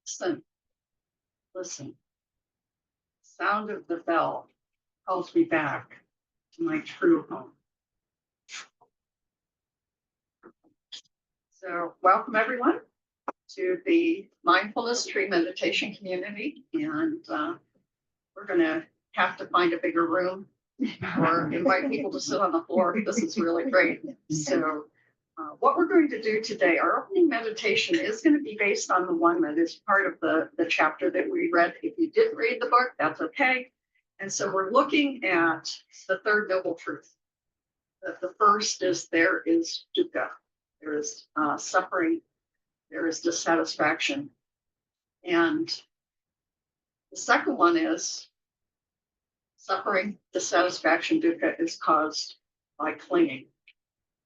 Listen, listen. Sound of the bell calls me back to my true home. So, welcome everyone to the Mindfulness Tree meditation community, and we're going to have to find a bigger room or invite people to sit on the floor. This is really great. So, what we're going to do today, our opening meditation is going to be based on the one that is part of the chapter that we read. If you didn't read the book, that's okay. And so we're looking at the third noble truth. The first is there is dukkha, there is suffering, there is dissatisfaction. And the second one is suffering, dissatisfaction, dukkha is caused by clinging.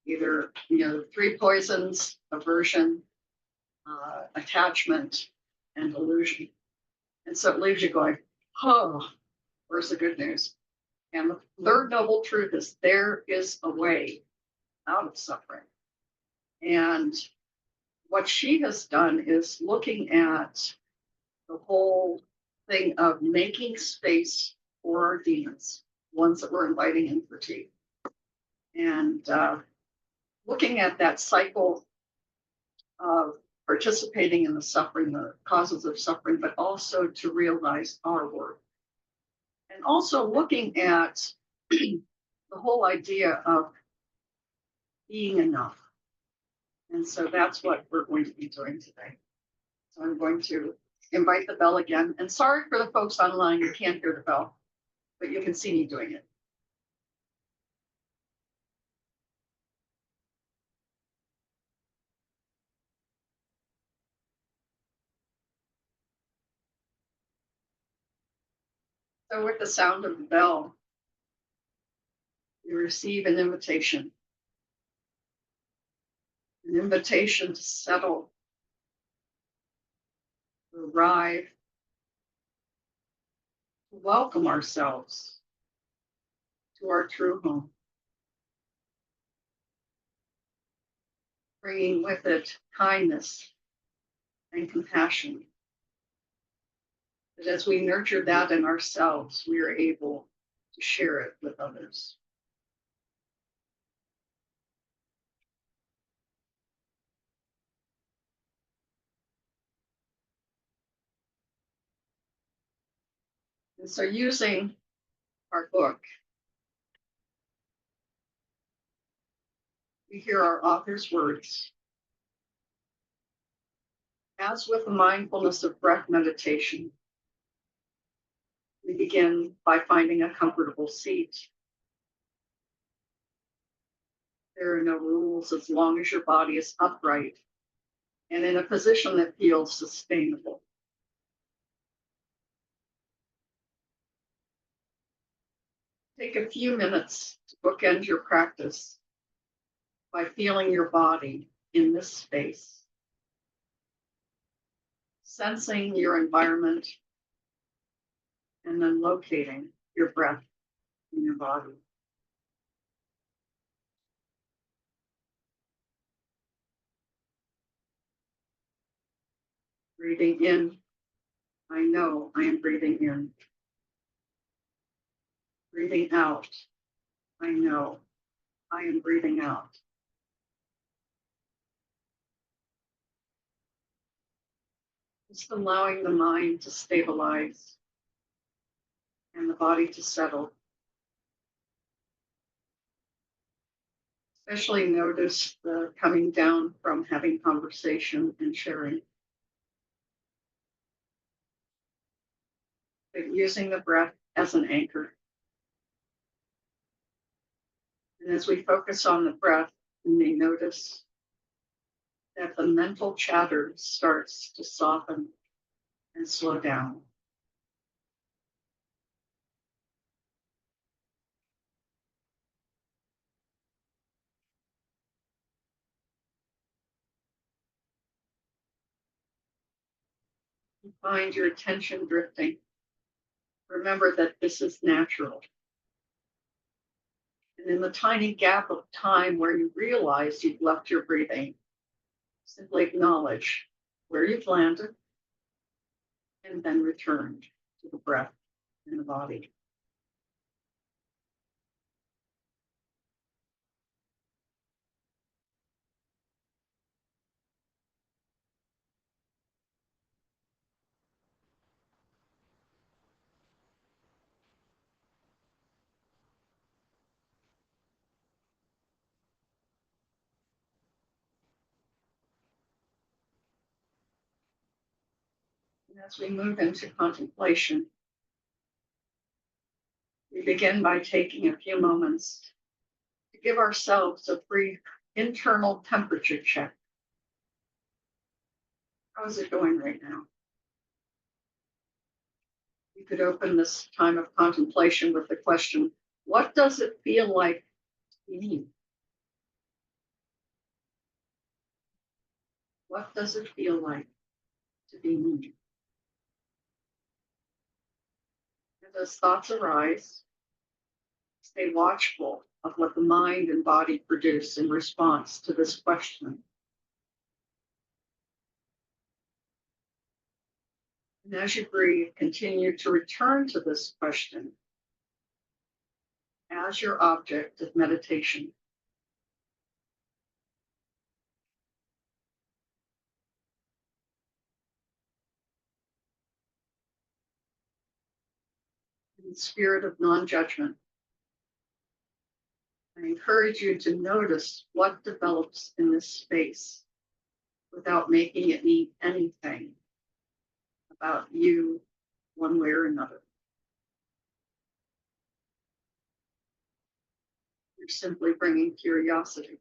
Either, three poisons: aversion, attachment, and illusion. And so it leaves you going, oh, where's the good news? And the third noble truth is there is a way out of suffering. And what she has done is looking at the whole thing of making space for our demons, ones that we're inviting in for tea. And looking at that cycle of participating in the suffering, the causes of suffering, but also to realize our worth. And also looking at the whole idea of being enough. And so that's what we're going to be doing today. So I'm going to invite the bell again. And sorry for the folks online, you can't hear the bell, but you can see me doing it. So with the sound of the bell, you receive an invitation to settle, to arrive, to welcome ourselves to our true home, bringing with it kindness and compassion. That as we nurture that in ourselves, we are able to share it with others. And so using our book, we hear our author's words. As with the mindfulness of breath meditation, we begin by finding a comfortable seat. There are no rules as long as your body is upright and in a position that feels sustainable. Take a few minutes to bookend your practice by feeling your body in this space, sensing your environment, and then locating your breath in your body. Breathing in, I know I am breathing in. Breathing out, I know I am breathing out. Just allowing the mind to stabilize and the body to settle. Especially notice the coming down from having conversation and sharing. But using the breath as an anchor. And as we focus on the breath, we may notice that the mental chatter starts to soften and slow down. Find your attention drifting. Remember that this is natural. And in the tiny gap of time where you realize you've left your breathing, simply acknowledge where you've landed and then return to the breath in the body. And as we move into contemplation, we begin by taking a few moments to give ourselves a brief internal temperature check. How is it going right now? You could open this time of contemplation with the question, what does it feel like to be me? What does it feel like to be me? And as thoughts arise, stay watchful of what the mind and body produce in response to this question. And as you breathe, continue to return to this question as your object of meditation. In the spirit of non-judgment, I encourage you to notice what develops in this space without making it mean anything about you one way or another. You're simply bringing curiosity,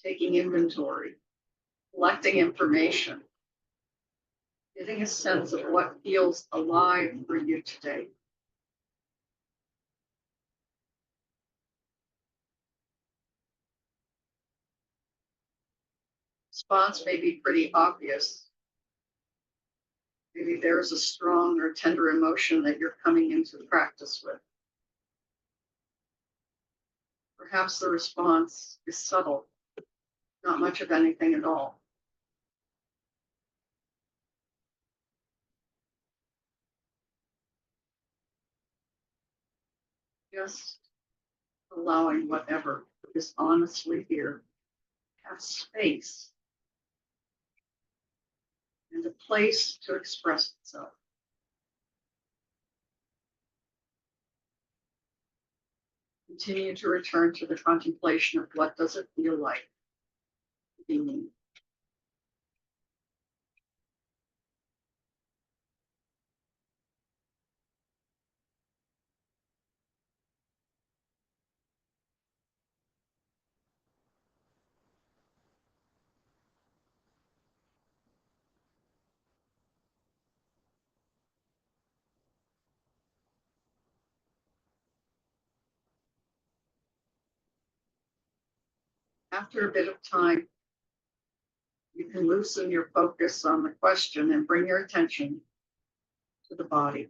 taking inventory, collecting information, getting a sense of what feels alive for you today. Response may be pretty obvious. Maybe there's a strong or tender emotion that you're coming into practice with. Perhaps the response is subtle, not much of anything at all. Just allowing whatever is honestly here have space and a place to express itself. Continue to return to the contemplation of what does it feel like to be me. After a bit of time, you can loosen your focus on the question and bring your attention to the body.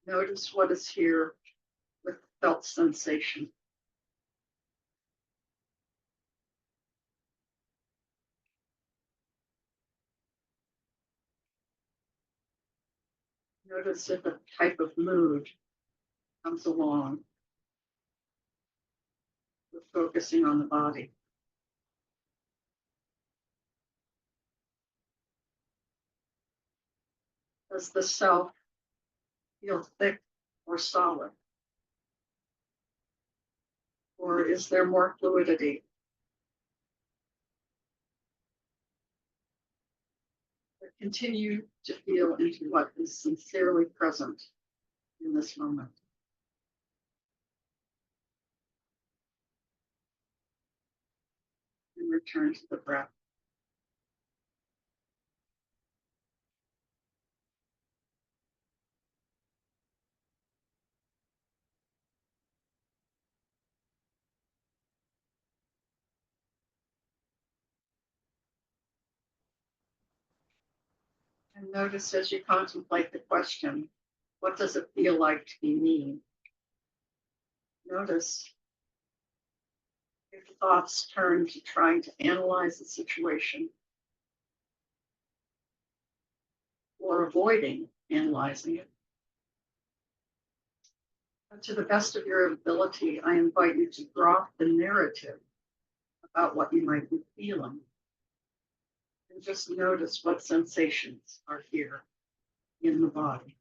Notice what is here with felt sensation. Notice if a type of mood comes along with focusing on the body. Does the self feel thick or solid? Or is there more fluidity? But continue to feel into what is sincerely present in this moment. And return to the breath. And notice as you contemplate the question, what does it feel like to be me? Notice if thoughts turn to trying to analyze the situation or avoiding analyzing it. But to the best of your ability, I invite you to drop the narrative about what you might be feeling and just notice what sensations are here in the body.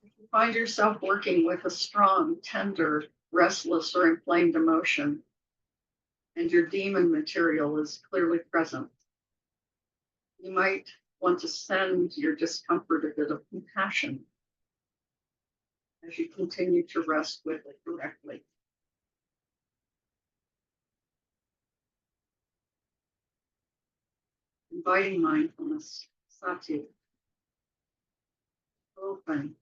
If you find yourself working with a strong, tender, restless, or inflamed emotion, and your demon material is clearly present, you might want to send your discomfort a bit of compassion as you continue to rest with it directly. Inviting mindfulness, sati, open,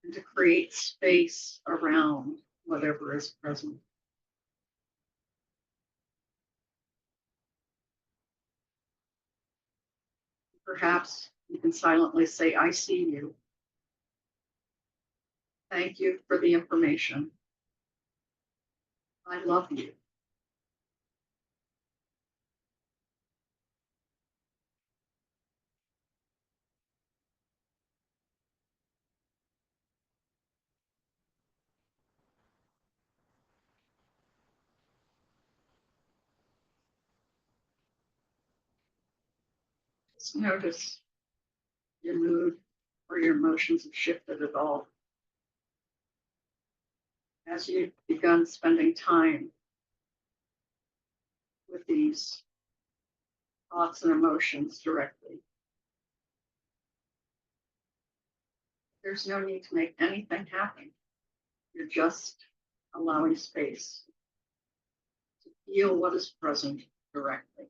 and to create space around whatever is present. Perhaps you can silently say, I see you. Thank you for the information. I love you. Just notice your mood or your emotions have shifted at all as you've begun spending time with these thoughts and emotions directly. There's no need to make anything happen. You're just allowing space to feel what is present directly.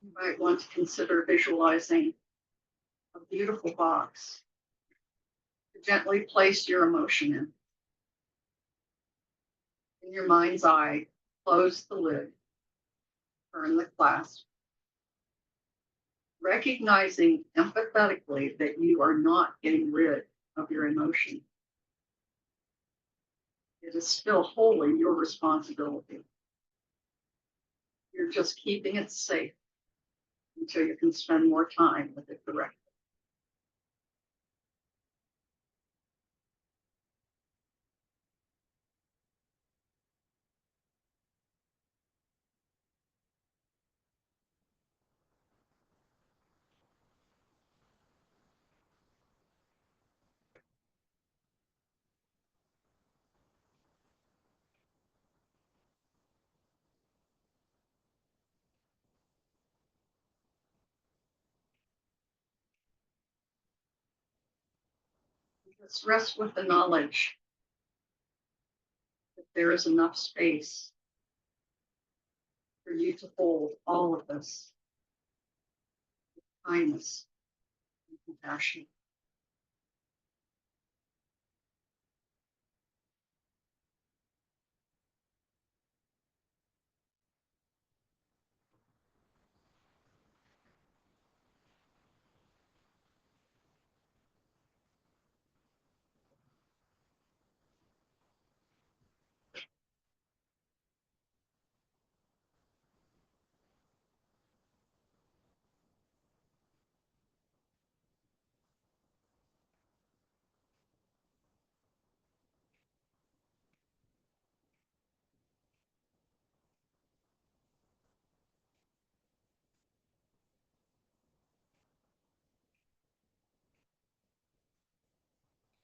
You might want to consider visualizing a beautiful box to gently place your emotion in. In your mind's eye, close the lid, turn the clasp, recognizing empathetically that you are not getting rid of your emotion. It is still wholly your responsibility. You're just keeping it safe until you can spend more time with it directly. Just rest with the knowledge that there is enough space for you to hold all of this with kindness and compassion.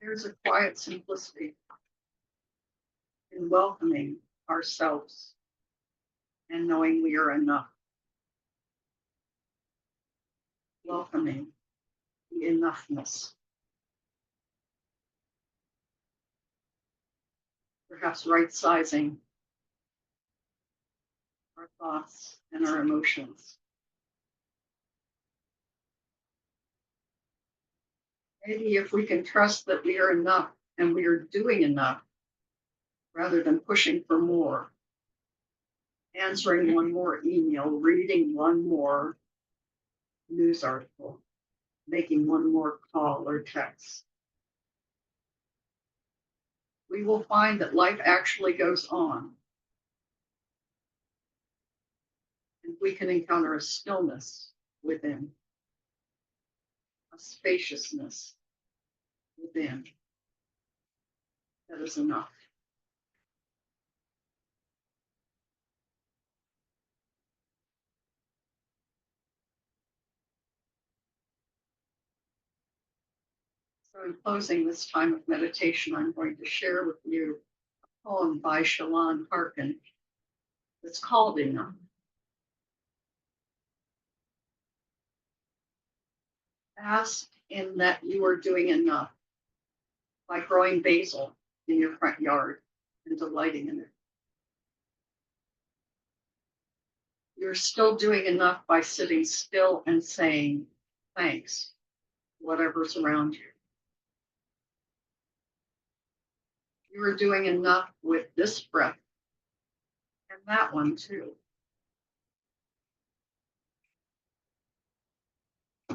There's a quiet simplicity in welcoming ourselves and knowing we are enough. Welcoming the enoughness. Perhaps right sizing our thoughts and our emotions. Maybe if we can trust that we are enough and we are doing enough rather than pushing for more, answering one more email, reading one more news article, making one more call or text, we will find that life actually goes on. And we can encounter a stillness within, a spaciousness within that is enough. So in closing this time of meditation, I'm going to share with you a poem by Shalon Harkin. It's called Enough. Ask in that you are doing enough by growing basil in your front yard and delighting in it. You're still doing enough by sitting still and saying thanks, whatever's around you. You are doing enough with this breath and that one too.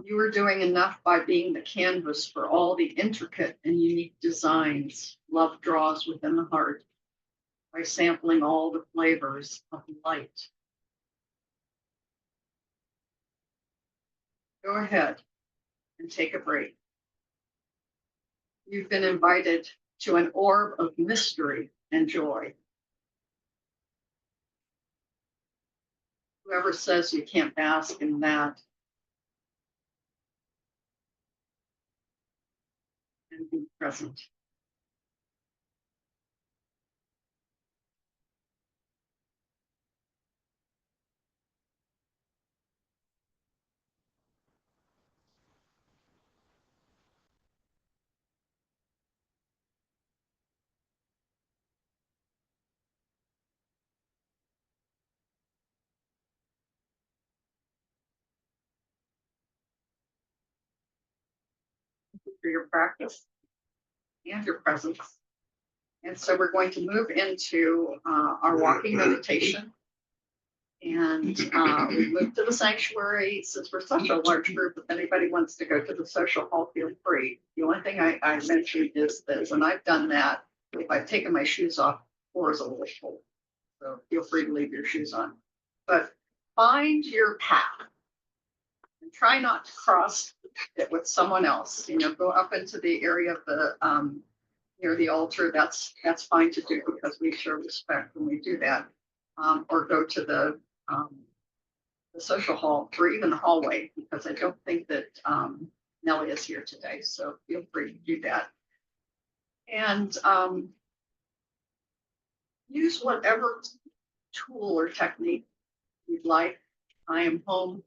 You are doing enough by being the canvas for all the intricate and unique designs love draws within the heart, by sampling all the flavors of light. Go ahead and take a break. You've been invited to an orb of mystery and joy. Whoever says you can't bask in that and be present. For your practice and your presence. And so we're going to move into our walking meditation. And we moved to the sanctuary. Since we're such a large group, if anybody wants to go to the social hall, feel free. The only thing I mentioned is that when I've done that, if I've taken my shoes off, the floor is a little cold. So feel free to leave your shoes on. But find your path and try not to cross it with someone else. You know, go up into the area of the near the altar. That's fine to do because we show respect when we do that. Or go to the social hall or even the hallway, because I don't think that Nellie is here today. So feel free to do that. And use whatever tool or technique you'd like. I am home.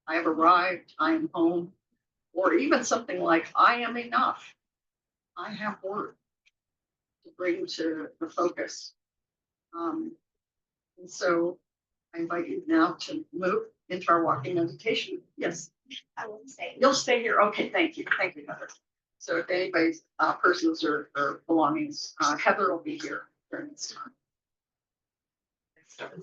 I have arrived. I am home. Or even something like, I am enough. I have work to bring to the focus. And so I invite you now to move into our walking meditation. Yes. I will stay. You'll stay here. Okay, thank you. Thank you, Heather. So if anybody's persons or belongings, Heather will be here during this time.